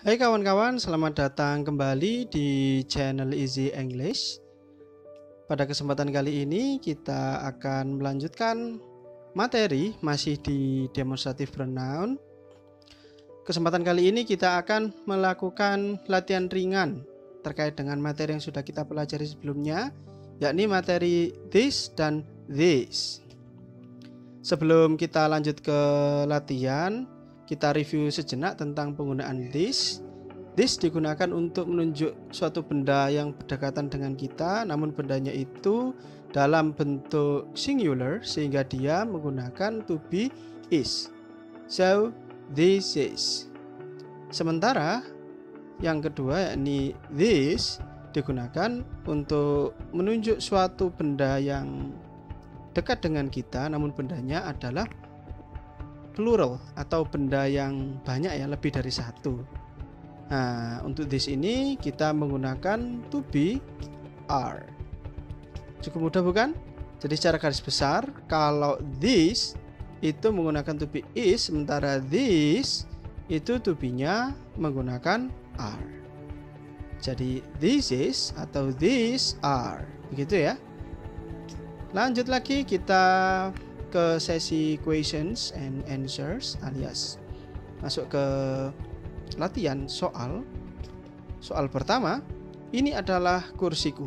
Hai kawan-kawan, selamat datang kembali di channel Easy English. Pada kesempatan kali ini kita akan melanjutkan materi masih di demonstrative pronoun. Kesempatan kali ini kita akan melakukan latihan ringan terkait dengan materi yang sudah kita pelajari sebelumnya, yakni materi this dan this. Sebelum kita lanjut ke latihan, kita review sejenak tentang penggunaan this. This digunakan untuk menunjuk suatu benda yang berdekatan dengan kita, namun bendanya itu dalam bentuk singular sehingga dia menggunakan to be is. So, this is. Sementara yang kedua yakni this digunakan untuk menunjuk suatu benda yang dekat dengan kita, namun bendanya adalah plural atau benda yang banyak ya, lebih dari satu. Nah, untuk this ini kita menggunakan to be are. Cukup mudah bukan? Jadi secara garis besar, kalau this itu menggunakan to be is, sementara this itu to be-nya menggunakan are. Jadi this is atau these are, begitu ya. Lanjut lagi kita ke sesi questions and answers, alias masuk ke latihan soal. Soal pertama, ini adalah kursiku.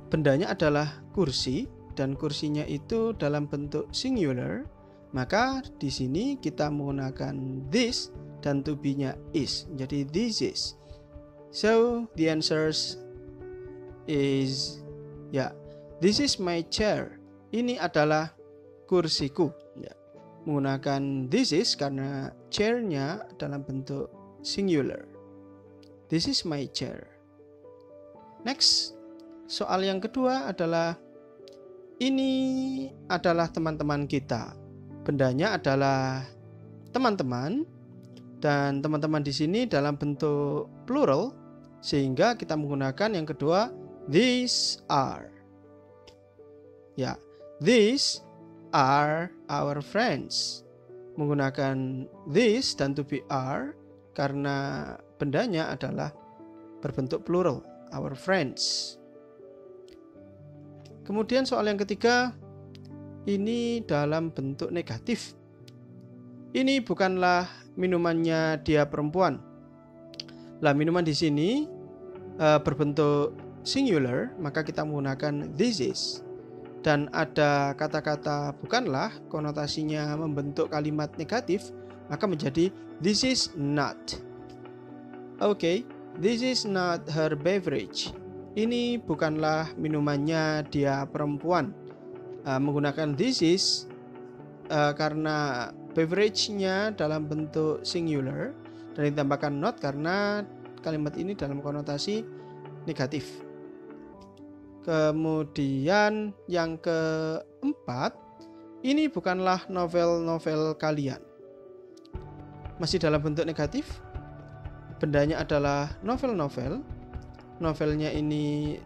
Bendanya adalah kursi dan kursinya itu dalam bentuk singular, maka di sini kita menggunakan this dan to be-nya is. Jadi this is. So the answers is this is my chair. Ini adalah kursiku. Menggunakan this is karena chair-nya dalam bentuk singular. This is my chair. Next, soal yang kedua adalah ini adalah teman-teman kita. Bendanya adalah teman-teman dan teman-teman di sini dalam bentuk plural sehingga kita menggunakan yang kedua these are. Ya, these are our friends. Menggunakan this dan to be are karena bendanya adalah berbentuk plural, our friends. Kemudian soal yang ketiga, ini dalam bentuk negatif. Ini bukanlah minumannya dia perempuan. Lah, minuman di sini berbentuk singular, maka kita menggunakan this is. Dan ada kata-kata bukanlah, konotasinya membentuk kalimat negatif, maka menjadi this is not. Oke, this is not her beverage. Ini bukanlah minumannya dia perempuan. Menggunakan this is karena beverage-nya dalam bentuk singular dan ditambahkan not karena kalimat ini dalam konotasi negatif. Kemudian yang keempat, ini bukanlah novel-novel kalian. Masih dalam bentuk negatif. Bendanya adalah novel-novel. Novelnya ini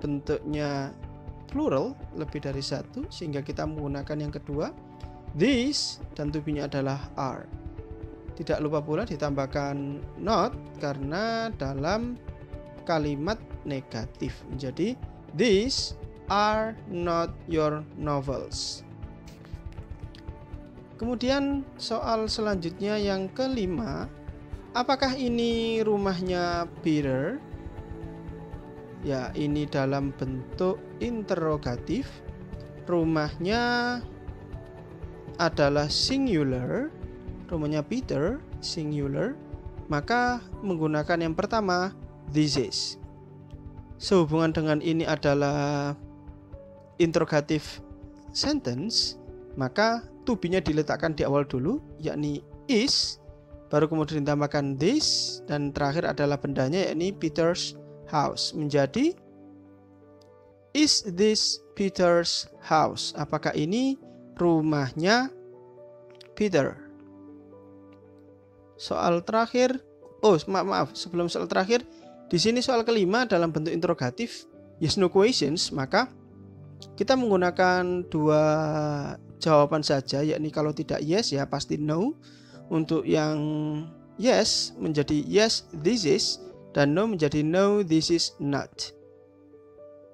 bentuknya plural, lebih dari satu, sehingga kita menggunakan yang kedua these dan to be-nya adalah are. Tidak lupa pula ditambahkan not karena dalam kalimat negatif. Jadi these are not your novels. Kemudian soal selanjutnya yang kelima, apakah ini rumahnya Peter? Ya, ini dalam bentuk interrogatif. Rumahnya adalah singular, rumahnya Peter singular, maka menggunakan yang pertama this is. Sehubungan dengan ini adalah interrogative sentence, maka to be-nya diletakkan di awal dulu, yakni is, baru kemudian ditambahkan this, dan terakhir adalah bendanya yakni Peter's house. Menjadi is this Peter's house? Apakah ini rumahnya Peter? Soal terakhir, maaf, sebelum soal terakhir, di sini soal kelima dalam bentuk interrogatif, yes no questions, maka kita menggunakan dua jawaban saja, yakni kalau tidak yes ya pasti no. Untuk yang yes menjadi yes this is, dan no menjadi no this is not.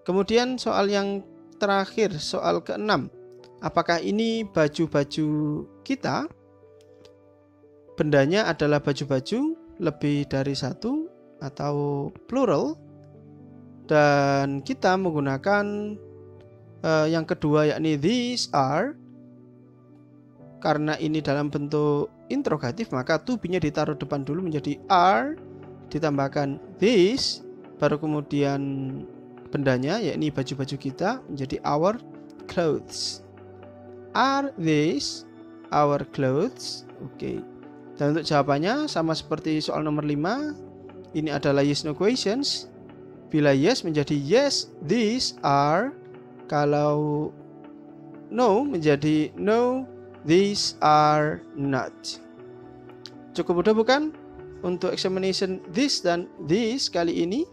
Kemudian soal yang terakhir, soal ke-6. Apakah ini baju-baju kita? Bendanya adalah baju-baju, lebih dari satu atau plural. Dan kita menggunakan yang kedua, yakni these are. Karena ini dalam bentuk interrogatif, maka to be-nya ditaruh depan dulu menjadi are, ditambahkan these, baru kemudian bendanya, yakni baju-baju kita, menjadi our clothes. Are these our clothes? Oke. Dan untuk jawabannya sama seperti soal nomor 5. Ini adalah yes no questions. Bila yes menjadi yes these are. Kalau no menjadi no these are not. Cukup mudah bukan? Untuk examination this dan this kali ini,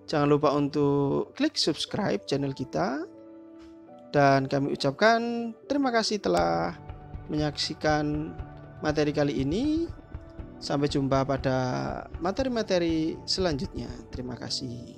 jangan lupa untuk klik subscribe channel kita. Dan kami ucapkan terima kasih telah menyaksikan materi kali ini. Sampai jumpa pada materi-materi selanjutnya. Terima kasih.